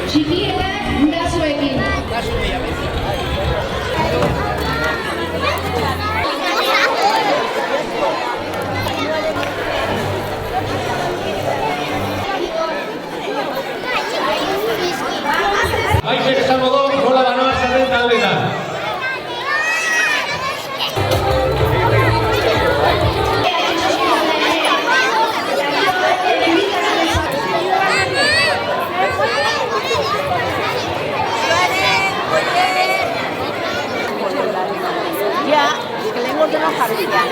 Txikienak gurasoekin. Maixek esango du nola banoa zerren taldetan. Ya, es que le hemos de bajar ya.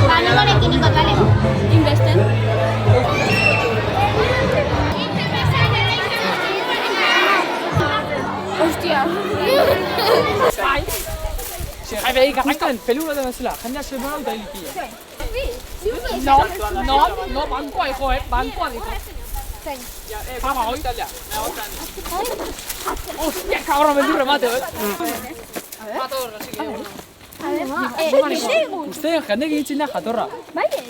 Banoarekin ikot, bale? Inbesten. Hostia. Ai, behi, garrankan, pelura da bezala, jendea sebara eta hilikia. No, bankoa eko, bankoa diko. Fama, hoi taldea. Hostia, cabrón, beldurre mate, Mata horra, así que... Uste, jende egitzen da jatorra. Baile.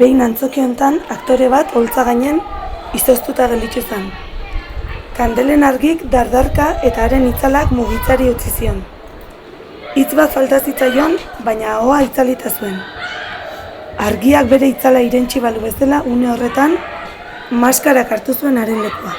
Behin antzoki hontan aktore bat holtza gainen izoztuta gelditu zen. Kandelen argik dardarka eta haren itzalak mugitzari utzi zion. Hitz bat falta zitzaion, baina ahoa itzalita zuen. Argiak bere itzala irentsi balu bezala une horretan, maskarak hartu zuen haren lekua.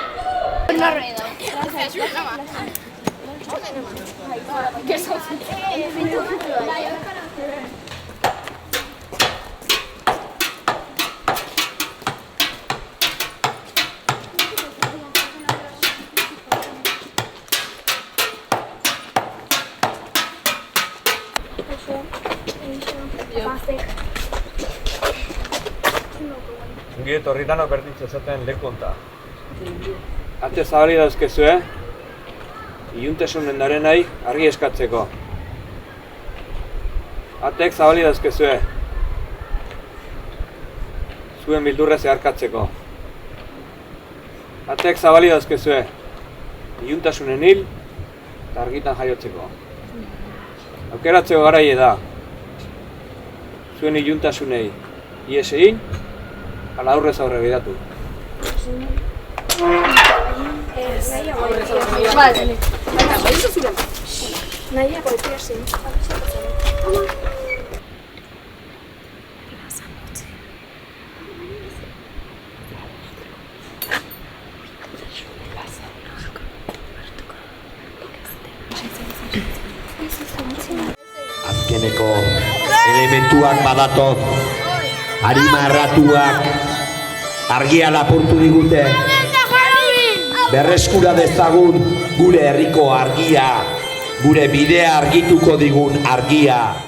Ongi etorritanok berditza esaten leku honta. Ate zabali dauzkezue, iluntasunen darenai argi eskatzeko. Ateek zabali dauzkezue, zuen bildurre zeharkatzeko. Ateek zabali dauzkezue, iluntasunen hil eta argitan jaiotzeko. Aukeratzeko garaie da, zuen iluntasunei ihes egin, ala aurrez aurre bidatu. Azkeneko elementuak badatoz, harima erratuak argia lapurtu digute. Berreskura dezagun gure herriko argia, gure bidea argituko digun argia.